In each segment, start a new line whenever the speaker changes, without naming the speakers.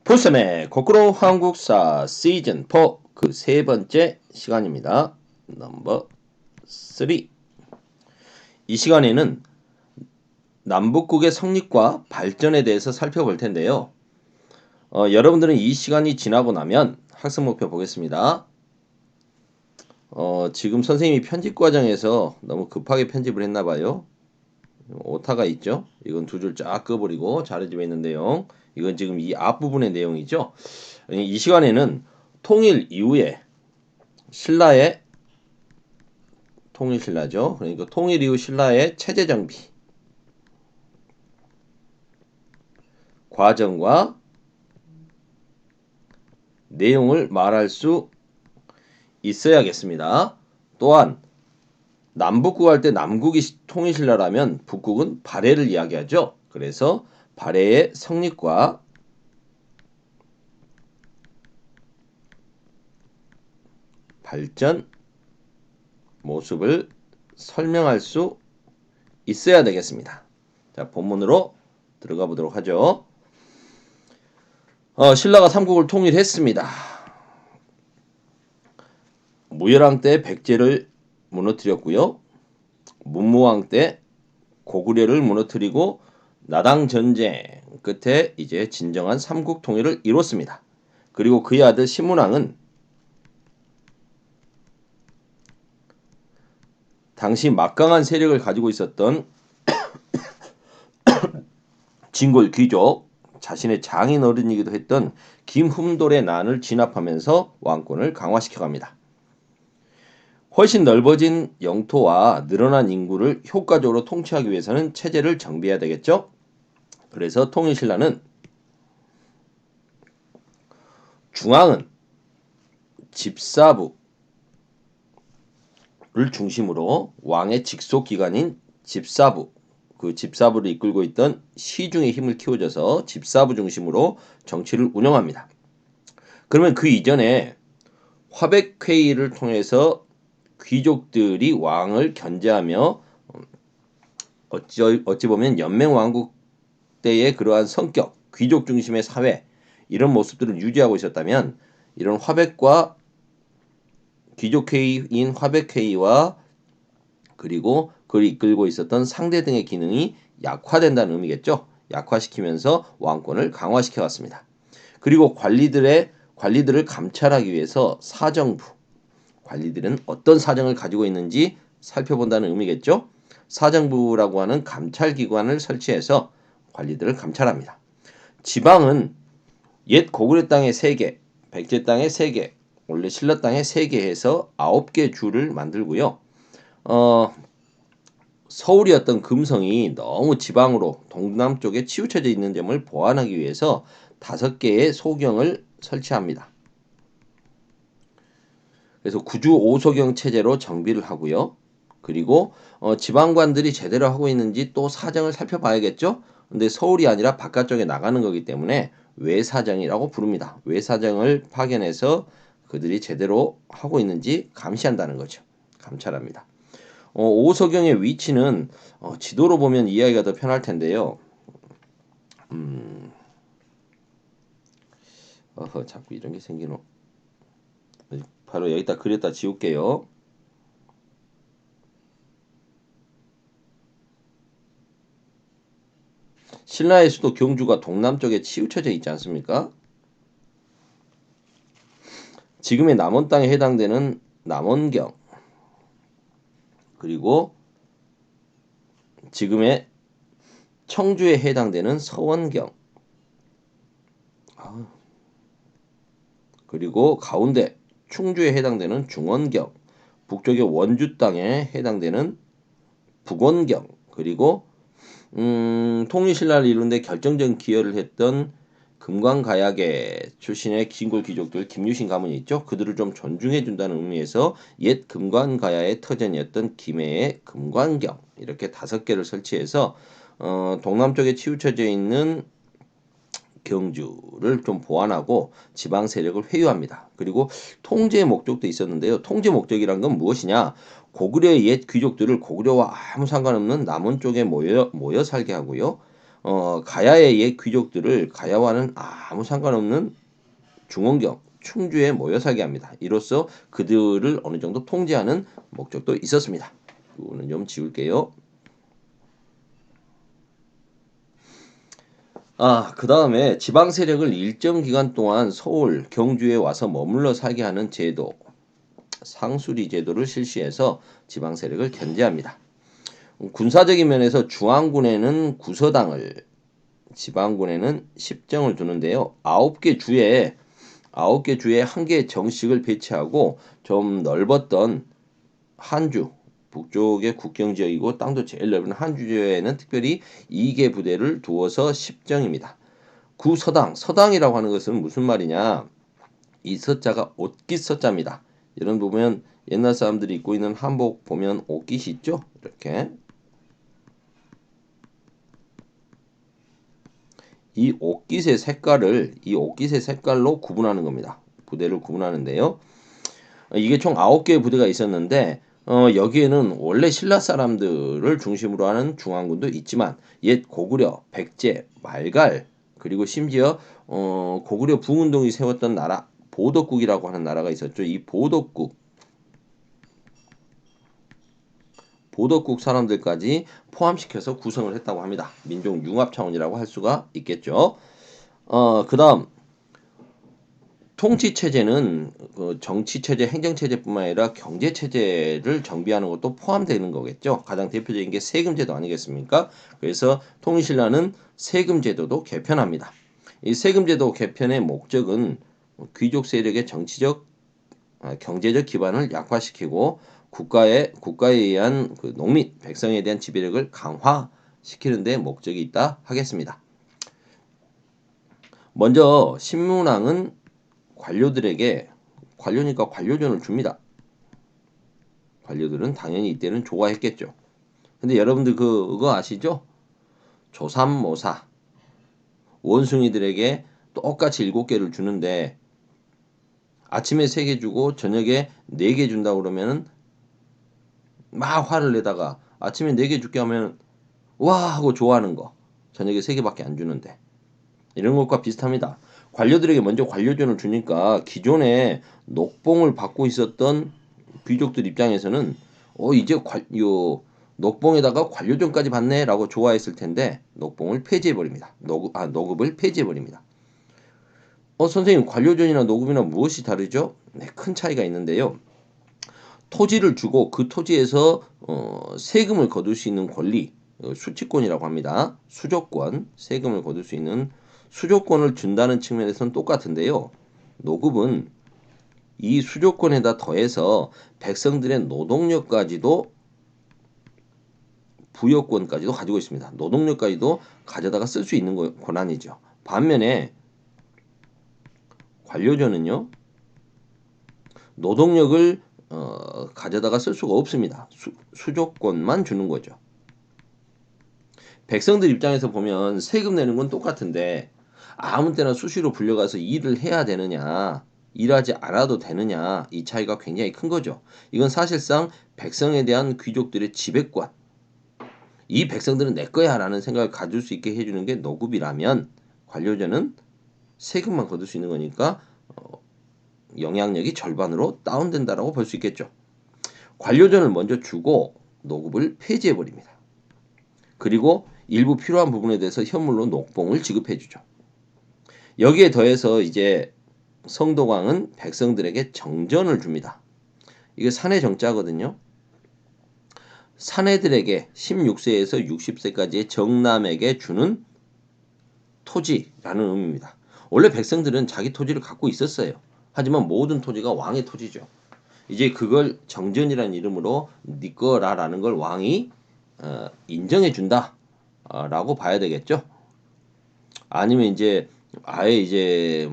풀쌤의 거꾸로 한국사 시즌 4 그 세 번째 시간입니다. 넘버 3. 이 시간에는 남북국의 성립과 발전에 대해서 살펴볼 텐데요. 여러분들은 이 시간이 지나고 나면 학습 목표 보겠습니다. 지금 선생님이 편집 과정에서 너무 급하게 편집을 했나봐요. 오타가 있죠. 이건 두 줄 쫙 꺼버리고 자르집에 있는 내용. 이건 지금 이 앞부분의 내용이죠. 이 시간에는 통일 이후에 신라의 통일신라죠. 그러니까 통일 이후 신라의 체제 정비 과정과 내용을 말할 수 있어야겠습니다. 또한 남북국 할 때 남국이 통일신라라면 북국은 발해를 이야기하죠. 그래서 발해의 성립과 발전 모습을 설명할 수 있어야 되겠습니다. 자, 본문으로 들어가 보도록 하죠. 신라가 삼국을 통일했습니다. 무열왕 때 백제를 무너뜨렸고요. 문무왕 때 고구려를 무너뜨리고 나당 전쟁 끝에 이제 진정한 삼국 통일을 이뤘습니다. 그리고 그의 아들 신문왕은 당시 막강한 세력을 가지고 있었던 진골 귀족, 자신의 장인 어른이기도 했던 김흠돌의 난을 진압하면서 왕권을 강화시켜갑니다. 훨씬 넓어진 영토와 늘어난 인구를 효과적으로 통치하기 위해서는 체제를 정비해야 되겠죠. 그래서 통일신라는 중앙은 집사부를 중심으로 왕의 직속기관인 집사부, 그 집사부를 이끌고 있던 시중의 힘을 키워줘서 집사부 중심으로 정치를 운영합니다. 그러면 그 이전에 화백회의를 통해서 귀족들이 왕을 견제하며 어찌 보면 연맹왕국 때의 그러한 성격, 귀족 중심의 사회 이런 모습들을 유지하고 있었다면 이런 화백과 귀족회의인 화백회의와 그리고 그를 이끌고 있었던 상대 등의 기능이 약화된다는 의미겠죠. 약화시키면서 왕권을 강화시켜 왔습니다. 그리고 관리들을 감찰하기 위해서 사정부, 관리들은 어떤 사정을 가지고 있는지 살펴본다는 의미겠죠. 사정부라고 하는 감찰기관을 설치해서 관리들을 감찰합니다. 지방은 옛 고구려 땅의 3개, 백제 땅의 3개, 원래 신라 땅의 3개 해서 9개 주를 만들고요. 서울이었던 금성이 너무 지방으로 동남쪽에 치우쳐져 있는 점을 보완하기 위해서 5개의 소경을 설치합니다. 그래서 구주 5소경 체제로 정비를 하고요. 그리고 지방관들이 제대로 하고 있는지 또 사정을 살펴봐야겠죠. 근데 서울이 아니라 바깥쪽에 나가는 거기 때문에 외사정이라고 부릅니다. 외사정을 파견해서 그들이 제대로 하고 있는지 감시한다는 거죠. 감찰합니다. 5소경의 위치는 지도로 보면 이해하기가 더 편할 텐데요. 자꾸 이런 게 생기노. 바로 여기다 그렸다 지울게요. 신라의 수도 경주가 동남쪽에 치우쳐져 있지 않습니까? 지금의 남원 땅에 해당되는 남원경, 그리고 지금의 청주에 해당되는 서원경, 그리고 가운데 충주에 해당되는 중원경, 북쪽의 원주 땅에 해당되는 북원경, 그리고 통일신라를 이룬 데 결정적인 기여를 했던 금관가야계 출신의 진골 귀족들 김유신 가문이 있죠. 그들을 좀 존중해 준다는 의미에서 옛 금관가야의 터전이었던 김해의 금관경 이렇게 5개를 설치해서 동남쪽에 치우쳐져 있는 경주를 좀 보완하고 지방 세력을 회유합니다. 그리고 통제의 목적도 있었는데요. 통제 목적이란 건 무엇이냐? 고구려의 옛 귀족들을 고구려와 아무 상관없는 남원 쪽에 모여 살게 하고요. 가야의 옛 귀족들을 가야와는 아무 상관없는 중원경 충주에 모여 살게 합니다. 이로써 그들을 어느 정도 통제하는 목적도 있었습니다. 이거는 좀 지울게요. 그 다음에 지방 세력을 일정 기간 동안 서울, 경주에 와서 머물러 살게 하는 제도, 상수리 제도를 실시해서 지방 세력을 견제합니다. 군사적인 면에서 중앙군에는 구서당을, 지방군에는 십정을 두는데요. 9개 주에 1개의 정식을 배치하고 좀 넓었던 한주, 북쪽의 국경 지역이고 땅도 제일 넓은 한주에는 특별히 2개 부대를 두어서 십정입니다. 구서당, 서당이라고 하는 것은 무슨 말이냐? 이 서자가 옷깃 서자입니다. 여러분 보면 옛날 사람들이 입고 있는 한복 보면 옷깃이 있죠? 이렇게. 이 옷깃의 색깔로 구분하는 겁니다. 부대를 구분하는데요. 이게 총 9개의 부대가 있었는데 여기에는 원래 신라 사람들을 중심으로 하는 중앙군도 있지만 옛 고구려, 백제, 말갈 그리고 심지어 고구려 부흥운동이 세웠던 나라 보덕국이라고 하는 나라가 있었죠. 이 보덕국 사람들까지 포함시켜서 구성을 했다고 합니다. 민족 융합 차원이라고 할 수가 있겠죠. 그 다음 통치 체제는 정치 체제, 행정 체제뿐만 아니라 경제 체제를 정비하는 것도 포함되는 거겠죠. 가장 대표적인 게 세금 제도 아니겠습니까? 그래서 통일신라는 세금 제도도 개편합니다. 이 세금 제도 개편의 목적은 귀족 세력의 정치적, 경제적 기반을 약화시키고 국가에 의한 그 농민, 백성에 대한 지배력을 강화시키는 데 목적이 있다 하겠습니다. 먼저 신문왕은 관료들에게 관료니까 관료전을 줍니다. 관료들은 당연히 이때는 좋아했겠죠. 근데 여러분들 그거 아시죠? 조삼모사 원숭이들에게 똑같이 7개를 주는데 아침에 3개 주고 저녁에 4개 준다고 그러면은 막 화를 내다가 아침에 4개 줄게 하면 와 하고 좋아하는 거. 저녁에 3개밖에 안 주는데. 이런 것과 비슷합니다. 관료들에게 먼저 관료전을 주니까 기존에 녹봉을 받고 있었던 귀족들 입장에서는 이제 녹봉에다가 관료전까지 받네라고 좋아했을 텐데 녹봉을 폐지해 버립니다. 노급을 폐지해 버립니다. 선생님 관료전이나 노급이나 무엇이 다르죠? 네, 큰 차이가 있는데요. 토지를 주고 그 토지에서 세금을 거둘 수 있는 권리, 수치권이라고 합니다. 수조권, 세금을 거둘 수 있는 수조권을 준다는 측면에서는 똑같은데요. 노급은 이 수조권에다 더해서 백성들의 노동력까지도 부여권까지도 가지고 있습니다. 노동력까지도 가져다가 쓸 수 있는 권한이죠. 반면에 관료전은요. 노동력을 가져다가 쓸 수가 없습니다. 수조권만 주는 거죠. 백성들 입장에서 보면 세금 내는 건 똑같은데 아무 때나 수시로 불려가서 일을 해야 되느냐 일하지 않아도 되느냐 이 차이가 굉장히 큰 거죠. 이건 사실상 백성에 대한 귀족들의 지배권 이 백성들은 내 거야 라는 생각을 가질 수 있게 해주는 게 노급이라면 관료전은 세금만 거둘 수 있는 거니까 영향력이 절반으로 다운된다라고 볼 수 있겠죠. 관료전을 먼저 주고 노급을 폐지해버립니다. 그리고 일부 필요한 부분에 대해서 현물로 녹봉을 지급해주죠. 여기에 더해서 이제 성도광은 백성들에게 정전을 줍니다. 이게 사내 정자거든요. 사내들에게 16세에서 60세까지의 정남에게 주는 토지라는 의미입니다. 원래 백성들은 자기 토지를 갖고 있었어요. 하지만 모든 토지가 왕의 토지죠. 이제 그걸 정전이라는 이름으로 네 거라라는 걸 왕이 인정해 준다라고 봐야 되겠죠. 아니면 이제 아예 이제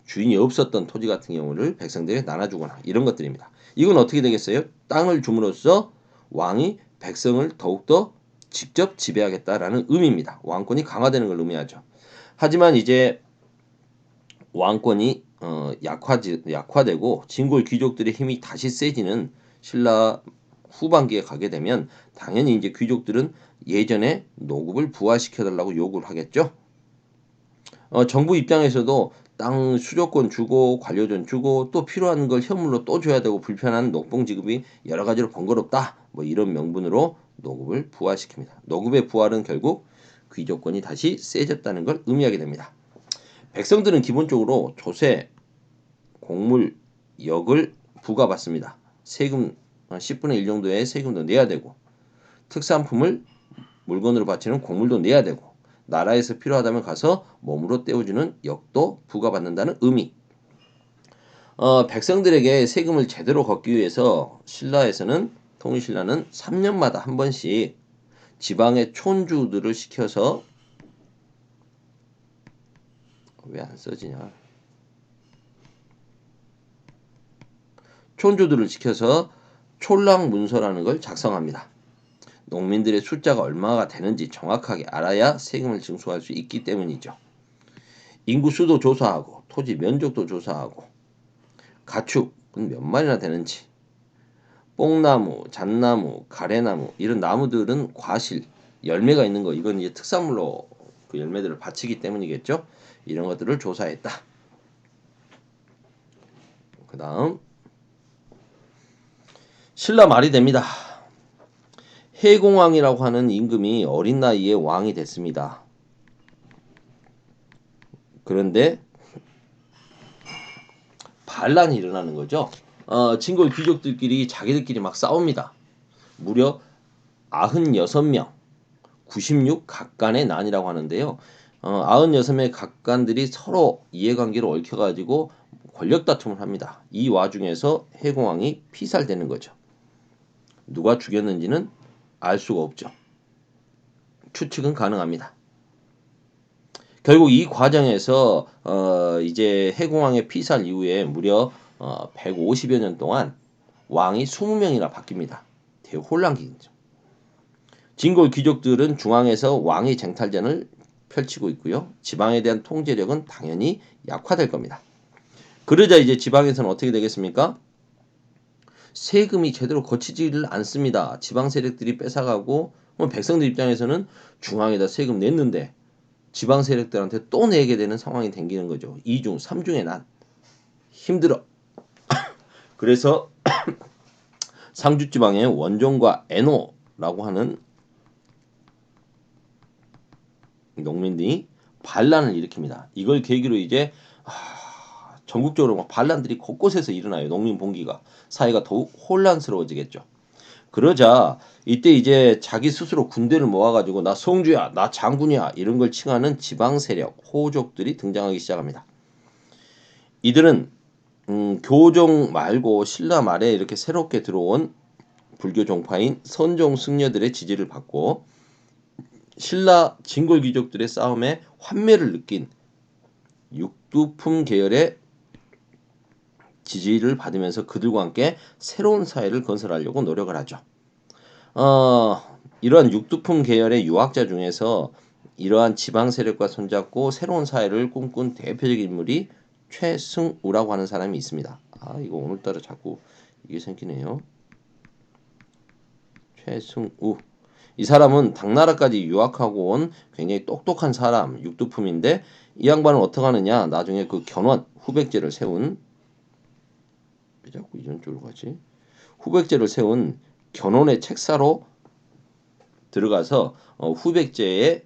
주인이 없었던 토지 같은 경우를 백성들에게 나눠주거나 이런 것들입니다. 이건 어떻게 되겠어요? 땅을 줌으로써 왕이 백성을 더욱더 직접 지배하겠다라는 의미입니다. 왕권이 강화되는 걸 의미하죠. 하지만 이제 왕권이 약화되고 진골 귀족들의 힘이 다시 세지는 신라 후반기에 가게 되면 당연히 이제 귀족들은 예전에 노급을 부활시켜달라고 요구를 하겠죠. 정부 입장에서도 땅 수조권 주고 관료전 주고 또 필요한 걸 현물로 또 줘야 되고 불편한 녹봉 지급이 여러 가지로 번거롭다. 뭐 이런 명분으로 노급을 부활시킵니다. 노급의 부활은 결국 귀족권이 다시 세졌다는 걸 의미하게 됩니다. 백성들은 기본적으로 조세, 곡물, 역을 부과받습니다. 세금 10분의 1 정도의 세금도 내야 되고 특산품을 물건으로 바치는 곡물도 내야 되고 나라에서 필요하다면 가서 몸으로 떼어주는 역도 부과받는다는 의미. 백성들에게 세금을 제대로 걷기 위해서 신라에서는 통일신라는 3년마다 한 번씩 지방의 촌주들을 시켜서 왜 안 써지냐? 촌주들을 시켜서 촌랑문서라는 걸 작성합니다. 농민들의 숫자가 얼마가 되는지 정확하게 알아야 세금을 징수할 수 있기 때문이죠. 인구 수도 조사하고 토지 면적도 조사하고 가축은 몇 마리나 되는지 뽕나무, 잣나무, 가래나무 이런 나무들은 과실, 열매가 있는 거 이건 이제 특산물로 그 열매들을 바치기 때문이겠죠. 이런 것들을 조사했다. 그 다음 신라 말이 됩니다. 해공왕이라고 하는 임금이 어린 나이에 왕이 됐습니다. 그런데 반란이 일어나는 거죠. 진골 귀족들끼리 자기들끼리 막 싸웁니다. 무려 96명, 96 각간의 난이라고 하는데요. 96명의 각간들이 서로 이해관계로 얽혀가지고 권력 다툼을 합니다. 이 와중에서 해공왕이 피살되는 거죠. 누가 죽였는지는 알 수가 없죠. 추측은 가능합니다. 결국 이 과정에서 이제 해공왕의 피살 이후에 무려 150여 년 동안 왕이 20명이나 바뀝니다. 대혼란기죠. 진골 귀족들은 중앙에서 왕위 쟁탈전을 펼치고 있고요. 지방에 대한 통제력은 당연히 약화될 겁니다. 그러자 이제 지방에서는 어떻게 되겠습니까? 세금이 제대로 거치지를 않습니다. 지방 세력들이 뺏어가고 백성들 입장에서는 중앙에다 세금 냈는데 지방 세력들한테 또 내게 되는 상황이 생기는 거죠. 2중, 3중의 난. 힘들어. 그래서 상주지방의 원종과 애노라고 하는 농민들이 반란을 일으킵니다. 이걸 계기로 이제 전국적으로 막 반란들이 곳곳에서 일어나요. 농민 봉기가. 사회가 더욱 혼란스러워지겠죠. 그러자 이때 이제 자기 스스로 군대를 모아가지고 나 성주야, 나 장군이야 이런 걸 칭하는 지방 세력, 호족들이 등장하기 시작합니다. 이들은 교종 말고 신라 말에 이렇게 새롭게 들어온 불교 종파인 선종 승려들의 지지를 받고 신라 진골 귀족들의 싸움에 환멸을 느낀 육두품 계열의 지지를 받으면서 그들과 함께 새로운 사회를 건설하려고 노력을 하죠. 이러한 육두품 계열의 유학자 중에서 이러한 지방 세력과 손잡고 새로운 사회를 꿈꾼 대표적인 인물이 최승우라고 하는 사람이 있습니다. 이거 오늘따라 자꾸 이게 생기네요. 최승우. 이 사람은 당나라까지 유학하고 온 굉장히 똑똑한 사람, 육두품인데 이 양반은 어떻게 하느냐? 나중에 그 견훤 후백제를 세운 왜 자꾸 이런 쪽으로 가지? 후백제를 세운 견훤의 책사로 들어가서 후백제의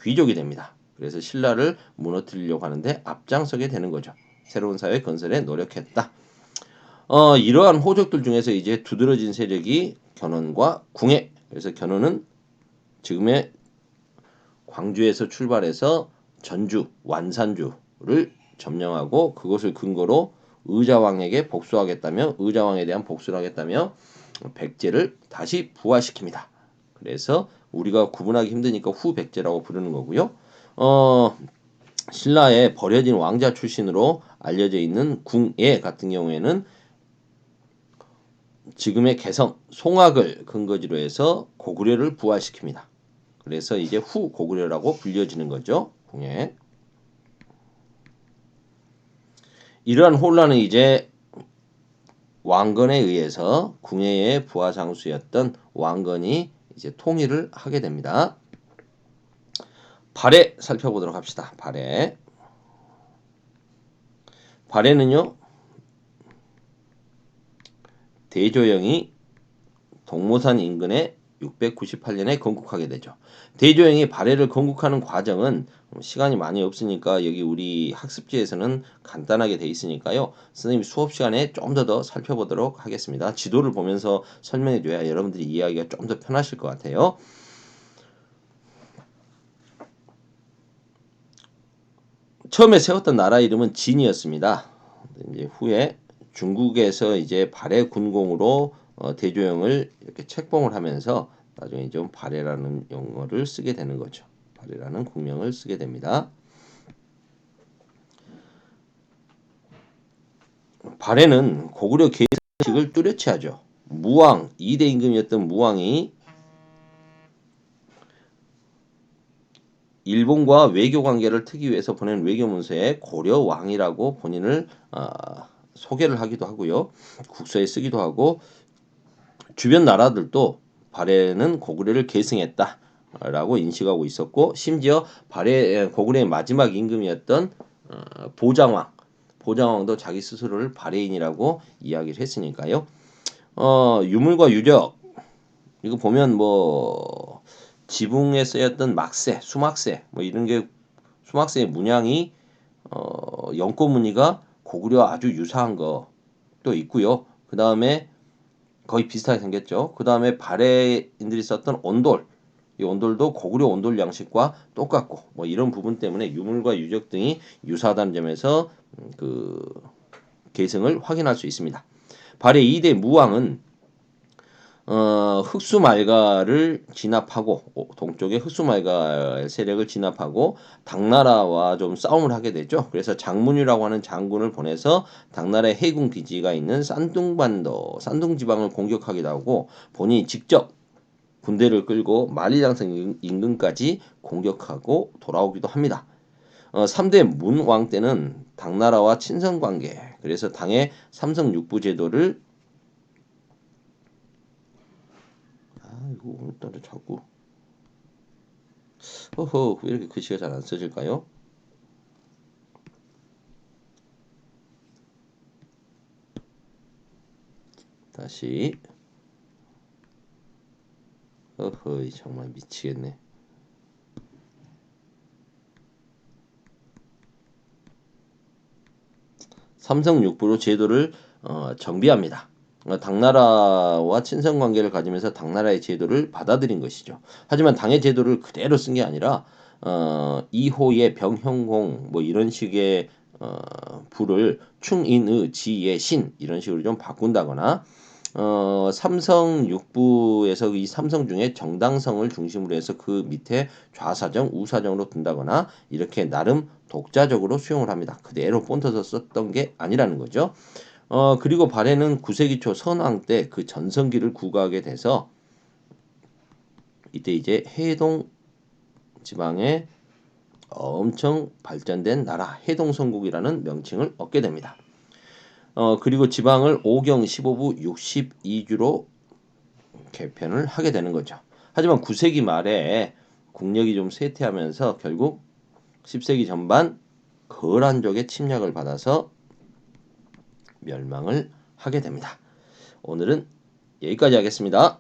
귀족이 됩니다. 그래서 신라를 무너뜨리려고 하는데 앞장서게 되는 거죠. 새로운 사회 건설에 노력했다. 이러한 호족들 중에서 이제 두드러진 세력이 견훤과 궁예. 그래서 견훤은 지금의 광주에서 출발해서 전주, 완산주를 점령하고 그것을 근거로 의자왕에게 복수하겠다며 의자왕에 대한 복수를 하겠다며 백제를 다시 부활시킵니다. 그래서 우리가 구분하기 힘드니까 후백제라고 부르는 거고요. 신라의 버려진 왕자 출신으로 알려져 있는 궁예 같은 경우에는 지금의 개성, 송악을 근거지로 해서 고구려를 부활시킵니다. 그래서 이제 후고구려라고 불려지는 거죠. 궁예. 이러한 혼란은 이제 왕건에 의해서 궁예의 부하 장수였던 왕건이 이제 통일을 하게 됩니다. 발해 살펴보도록 합시다. 발해는요, 대조영이 동모산 인근에 698년에 건국하게 되죠. 대조영이 발해를 건국하는 과정은 시간이 많이 없으니까 여기 우리 학습지에서는 간단하게 돼 있으니까요. 선생님이 수업 시간에 좀 더 살펴보도록 하겠습니다. 지도를 보면서 설명해 줘야 여러분들이 이해하기가 좀 더 편하실 것 같아요. 처음에 세웠던 나라 이름은 진이었습니다. 이제 후에 중국에서 이제 발해 군공으로 대조영을 이렇게 책봉을 하면서 나중에 좀 발해라는 용어를 쓰게 되는 거죠. 발해라는 국명을 쓰게 됩니다. 발해는 고구려 계승식을 뚜렷이 하죠. 무왕 2대 임금이었던 무왕이 일본과 외교 관계를 트기 위해서 보낸 외교문서에 고려 왕이라고 본인을 소개를 하기도 하고요. 국서에 쓰기도 하고 주변 나라들도 발해는 고구려를 계승했다라고 인식하고 있었고 심지어 고구려의 마지막 임금이었던 보장왕도 자기 스스로를 발해인이라고 이야기를 했으니까요. 유물과 유적 이거 보면 뭐 지붕에 쓰였던 막새, 수막새 뭐 이런 게 수막새의 문양이 연꽃 무늬가 고구려 아주 유사한 것도 있고요. 그 다음에 거의 비슷하게 생겼죠. 그 다음에 발해인들이 썼던 온돌, 이 온돌도 고구려 온돌 양식과 똑같고 뭐 이런 부분 때문에 유물과 유적 등이 유사하다는 점에서 그 계승을 확인할 수 있습니다. 발해 2대 무왕은 흑수말가를 진압하고 동쪽의 흑수말가 세력을 진압하고 당나라와 좀 싸움을 하게 되죠. 그래서 장문이라고 하는 장군을 보내서 당나라의 해군 기지가 있는 산둥 지방을 공격하기도 하고 본인이 직접 군대를 끌고 만리장성 인근까지 공격하고 돌아오기도 합니다. 3대 문왕 때는 당나라와 친선 관계, 그래서 당의 삼성육부 제도를 이거 오늘따라 자꾸 왜 이렇게 글씨가 잘 안 써질까요? 다시 정말 미치겠네. 삼성육부로 제도를 정비합니다. 당나라와 친선 관계를 가지면서 당나라의 제도를 받아들인 것이죠. 하지만 당의 제도를 그대로 쓴 게 아니라 이호의 병형공 뭐 이런 식의 부를 충인의 지의 신 이런 식으로 좀 바꾼다거나 삼성육부에서 이 삼성 중에 정당성을 중심으로 해서 그 밑에 좌사정, 우사정으로 둔다거나 이렇게 나름 독자적으로 수용을 합니다. 그대로 폰트에서 썼던 게 아니라는 거죠. 그리고 발해는 9세기 초 선왕 때 그 전성기를 구가하게 돼서 이때 이제 해동 지방에 엄청 발전된 나라 해동성국이라는 명칭을 얻게 됩니다. 그리고 지방을 5경 15부 62주로 개편을 하게 되는 거죠. 하지만 9세기 말에 국력이 좀 쇠퇴하면서 결국 10세기 전반 거란족의 침략을 받아서 멸망을 하게 됩니다. 오늘은 여기까지 하겠습니다.